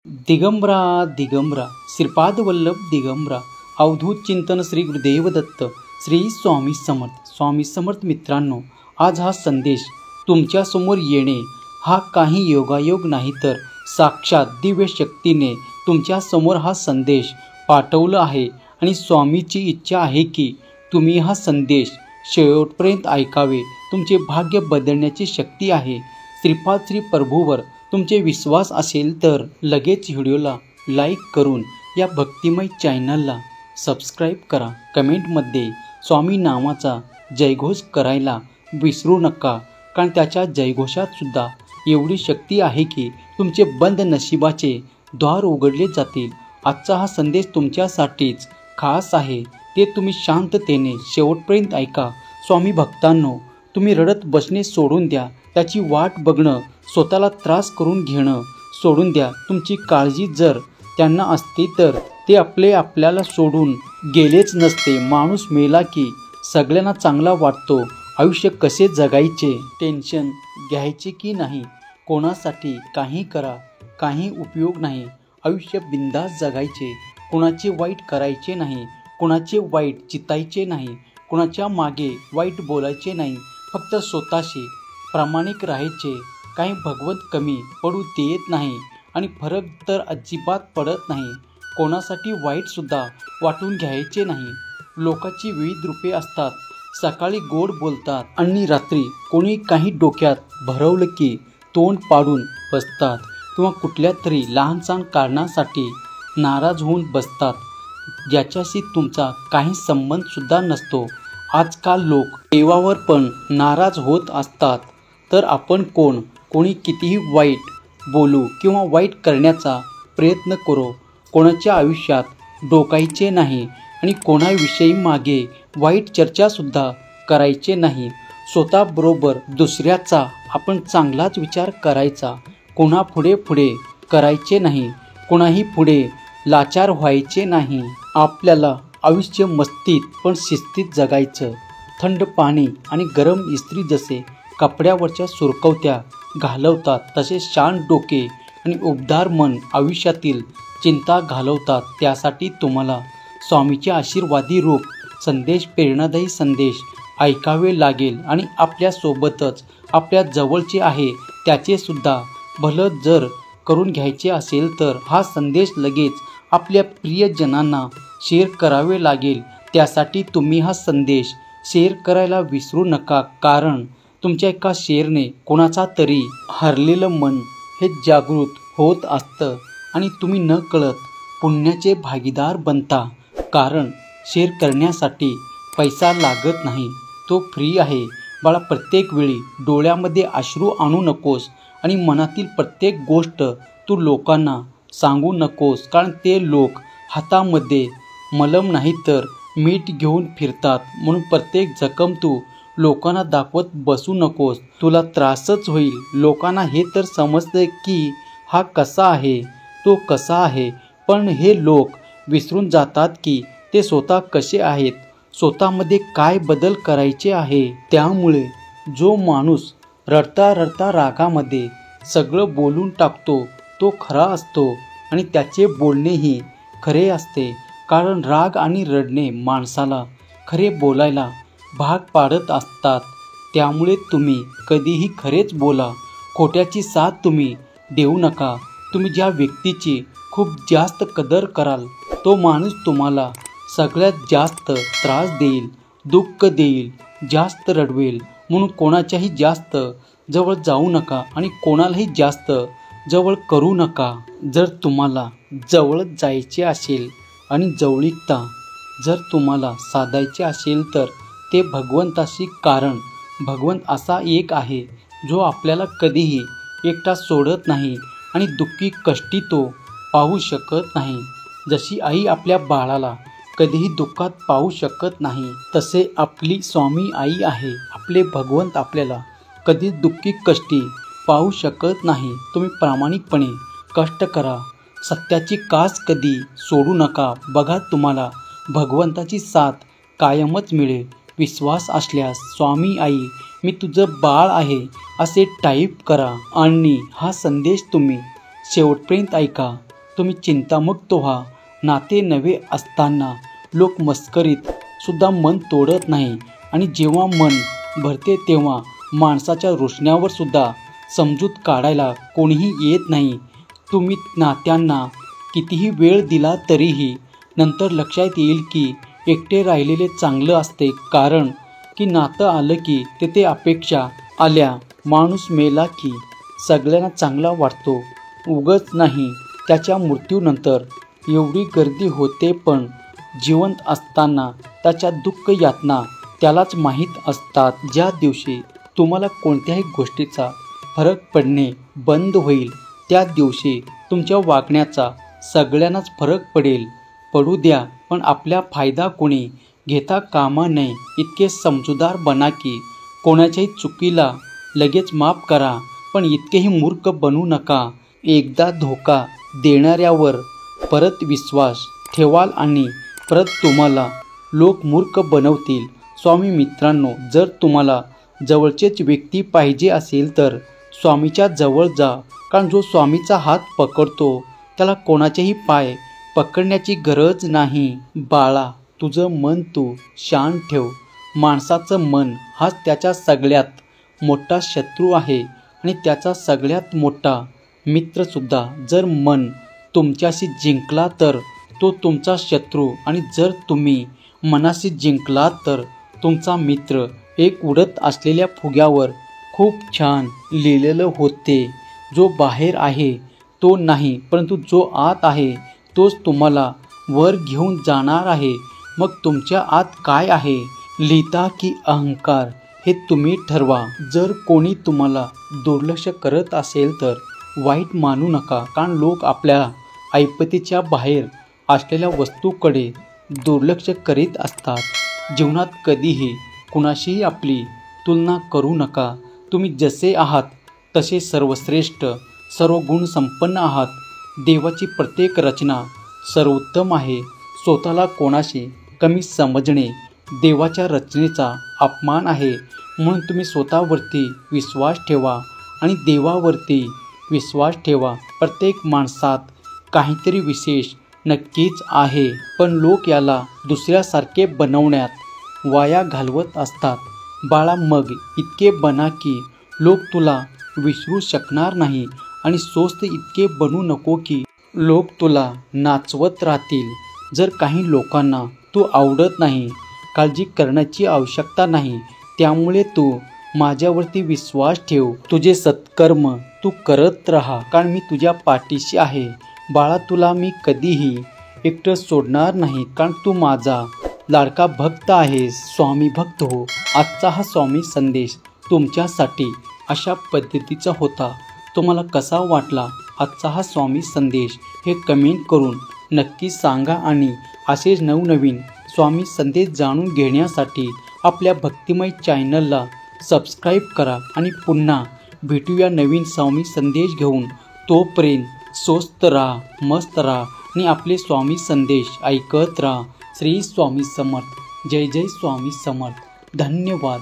दिगंबरा दिगंबरा श्रीपाद वल्लभ दिगंबरा अवधूत चिंतन श्री गुरुदेव दत्त श्री स्वामी समर्थ मित्रांनो, आज हा संदेश तुमच्या समोर येणे हा काही योगायोग नाही तर साक्षात दिव्य शक्तीने तुमच्या समोर हा संदेश पाठवला आहे आणि स्वामीची इच्छा आहे की तुम्ही हा संदेश शेवटपर्यंत ऐकावे. तुमचे भाग्य बदलण्याची शक्ती आहे. श्रीपाद श्री प्रभूवर तुमचे विश्वास असेल तर लगेच व्हिडिओला लाईक करून या भक्तिमय चॅनलला सबस्क्राईब करा. कमेंटमध्ये स्वामी नावाचा जयघोष करायला विसरू नका, कारण त्याच्या जयघोषात सुद्धा एवढी शक्ती आहे की तुमचे बंद नशिबाचे द्वार उघडले जातील. आजचा हा संदेश तुमच्यासाठीच खास आहे, ते तुम्ही शांततेने शेवटपर्यंत ऐका. स्वामी भक्तांनो, तुम्ही रडत बसणे सोडून द्या. त्याची वाट बघणं, स्वतःला त्रास करून घेणं सोडून द्या. तुमची काळजी जर त्यांना असती तर ते आपल्याला सोडून गेलेच नसते. माणूस मेला की सगळ्यांना चांगला वाटतो. आयुष्य कसे जगायचे, टेन्शन घ्यायचे की नाही, कोणासाठी काही करा, काही उपयोग नाही. आयुष्य बिंदास जगायचे, कुणाचे वाईट करायचे नाही, कुणाचे वाईट चितायचे नाही, कुणाच्या मागे वाईट बोलायचे नाही. फक्त स्वतःशी प्रामाणिक राहायचे. काही भगवंत कमी पडू देत नाही आणि फरक तर अजिबात पडत नाही. कोणासाठी वाईटसुद्धा वाटून घ्यायचे नाही. लोकांची विविध रूपे असतात. सकाळी गोड बोलतात आणि रात्री कोणी काही डोक्यात भरवलं की तोंड पाडून बसतात किंवा कुठल्या तरी लहानसहान कारणासाठी नाराज होऊन बसतात, ज्याच्याशी तुमचा काही संबंधसुद्धा नसतो. आजकाल लोक देवावर पण नाराज होत असतात, तर आपण कोणी कितीही वाईट बोलू किंवा वाईट करण्याचा प्रयत्न करो, कोणाच्या आयुष्यात डोकायचे नाही आणि कोणाविषयी मागे वाईट चर्चासुद्धा करायचे नाही. स्वतःबरोबर दुसऱ्याचा आपण चांगलाच विचार करायचा. कोणा पुढे करायचे नाही, कोणाही पुढे लाचार व्हायचे नाही. आपल्याला आयुष्य मस्तीत पण शिस्तीत जगायचं. थंड पाणी आणि गरम इस्त्री जसे कपड्यावरच्या सुरकवत्या घालवतात, तसे शांत डोके आणि उबदार मन आयुष्यातील चिंता घालवतात. त्यासाठी तुम्हाला स्वामीचे आशीर्वादी रूप संदेश, प्रेरणादायी संदेश ऐकावे लागेल आणि आपल्यासोबतच आपल्या जवळचे आहे त्याचे सुद्धा भलं जर करून घ्यायचे असेल तर हा संदेश लगेच आपल्या प्रियजनांना शेअर करावे लागेल. त्यासाठी तुम्ही हा संदेश शेअर करायला विसरू नका, कारण तुमच्या एका शेअरने कोणाचा तरी हरलेलं मन हे जागृत होत असतं आणि तुम्ही न कळत पुण्याचे भागीदार बनता. कारण शेअर करण्यासाठी पैसा लागत नाही, तो फ्री आहे. बाळा, प्रत्येक वेळी डोळ्यामध्ये अश्रू आणू नकोस आणि मनातील प्रत्येक गोष्ट तू लोकांना सांगू नकोस, कारण ते लोक हातामध्ये मलम नाही तर मीठ घेऊन फिरतात. म्हणून प्रत्येक जखम तू लोकांना दाखवत बसू नकोस, तुला त्रासच होईल. लोकांना हे तर समजते की हा कसा आहे, तो कसा आहे, पण हे लोक विसरून जातात की ते स्वतः कसे आहेत, स्वतःमध्ये काय बदल करायचे आहे. त्यामुळे जो माणूस रडता रडता रागामध्ये सगळं बोलून टाकतो तो खरा असतो आणि त्याचे बोलणेही खरे असते. कारण राग आणि रडणे माणसाला खरे बोलायला भाग पाडत असतात. त्यामुळे तुम्ही कधीही खरेच बोला. खोट्याची साथ तुम्ही देऊ नका. तुम्ही ज्या व्यक्तीची खूप जास्त कदर कराल तो माणूस तुम्हाला सगळ्यात जास्त त्रास देईल, दुःख देईल, जास्त रडवेल. म्हणून कोणाच्याही जास्त जवळ जाऊ नका आणि कोणालाही जास्त जवळ करू नका. जर तुम्हाला जवळ जायचे असेल आणि जवळीकता जर तुम्हाला साधायचे असेल तर ते भगवंताशी, कारण भगवंत असा एक आहे जो आपल्याला कधीही एकटा सोडत नाही आणि दुःखी कष्टी तो पाहू शकत नाही. जशी आई आपल्या बाळाला कधीही दुःखात पाहू शकत नाही, तसे आपली स्वामी आई आहे. आपले भगवंत आपल्याला कधी दुःखी कष्टी पाहू शकत नाही. तुम्ही प्रामाणिकपणे कष्ट करा, सत्याची कास कधी सोडू नका. बघा, तुम्हाला भगवंताची साथ कायमच मिळेल. विश्वास असल्यास स्वामी आई मी तुझं बाळ आहे असे टाईप करा आणि हा संदेश तुम्ही शेवटपर्यंत ऐका. तुम्ही चिंतामुक्त व्हा. नाते नवे असताना लोक मस्करीत सुद्धा मन तोडत नाही आणि जेव्हा मन भरते तेव्हा माणसाच्या रोषण्यावर सुद्धा समजूत काढायला कोणीही येत नाही. तुम्ही नात्यांना कितीही वेळ दिला तरीही नंतर लक्षात येईल की एकटे राहिलेले चांगलं असते, कारण की नातं आलं की तेथे अपेक्षा आल्या. माणूस मेला की सगळ्यांना चांगला वाटतो, उगाच नाही. त्याच्या मृत्यूनंतर एवढी गर्दी होते, पण जिवंत असताना त्याच्या दुःख यातना त्यालाच माहीत असतात. ज्या दिवशी तुम्हाला कोणत्याही गोष्टीचा फरक पडणे बंद होईल त्या दिवशी तुमच्या वागण्याचा सगळ्यांनाच फरक पडू द्या, पण आपला फायदा कोणी घेता कामा नये. इतके समजूतदार बना की कोणाच्याही चुकीला लगेच माफ करा, पण इतकेही मूर्ख बनू नका. एकदा धोका देणाऱ्यावर परत विश्वास ठेवाल आणि परत तुम्हाला लोक मूर्ख बनवतील. स्वामी मित्रांनो, जर तुम्हाला जवळचेच व्यक्ती पाहिजे असेल तर स्वामीच्या जवळ जा, कारण जो स्वामीचा हात पकडतो त्याला कोणाचेही पाय पकडण्याची गरज नाही. बाळा, तुझं मन तू शांत ठेव. माणसाचं मन हाच त्याचा सगळ्यात मोठा शत्रू आहे आणि त्याचा सगळ्यात मोठा मित्रसुद्धा. जर मन तुमच्याशी जिंकला तर तो तुमचा शत्रू, आणि जर तुम्ही मनाशी जिंकलात तर तुमचा मित्र. एक उडत असलेल्या फुग्यावर खूप छान लिहिलेलं होते, जो बाहेर आहे तो नाही, परंतु जो आत आहे तोच तुम्हाला वर घेऊन जाणार आहे. मग तुमच्या आत काय आहे, लिहिता की अहंकार, हे तुम्ही ठरवा. जर कोणी तुम्हाला दुर्लक्ष करत असेल तर वाईट मानू नका, कारण लोक आपल्या ऐपतीच्या बाहेर असलेल्या वस्तूकडे दुर्लक्ष करीत असतात. जीवनात कधीही कुणाशीही आपली तुलना करू नका. तुम्ही जसे आहात तसे सर्वश्रेष्ठ, सर्व गुण संपन्न आहात. देवाची प्रत्येक रचना सर्वोत्तम आहे. स्वतःला कोणाशी कमी समजणे देवाच्या रचनेचा अपमान आहे. म्हणून तुम्ही स्वतःवरती विश्वास ठेवा आणि देवावरती विश्वास ठेवा. प्रत्येक माणसात काहीतरी विशेष नक्कीच आहे, पण लोक याला दुसऱ्यासारखे बनवण्यात वाया घालवत असतात. बाळा, मग इतके बना की लोक तुला विसरू शकणार नाही, आणि स्वस्त इतके बनू नको की लोक तुला नाचवत राहतील. जर काही लोकांना तू आवडत नाही, काळजी करण्याची आवश्यकता नाही. त्यामुळे तू माझ्यावरती विश्वास ठेव. तुझे सत्कर्म तू करत राहा, कारण मी तुझ्या पाठीशी आहे. बाळा, तुला मी कधीही एकटं सोडणार नाही, कारण तू माझा लाडका भक्त आहेस. स्वामी भक्त हो. आजचा हा स्वामी संदेश तुमच्यासाठी अशा पद्धतीचा होता. तुम्हाला कसा वाटला आजचा हा स्वामी संदेश हे कमेंट करून नक्की सांगा, आणि असेच नवनवीन स्वामी संदेश जाणून घेण्यासाठी आपल्या भक्तिमय चॅनलला सबस्क्राईब करा. आणि पुन्हा भेटूया नवीन स्वामी संदेश घेऊन. तोपर्यंत स्वस्त राहा, मस्त राहा आणि आपले स्वामी संदेश ऐकत राहा. श्री स्वामी समर्थ. जय जय स्वामी समर्थ. धन्यवाद.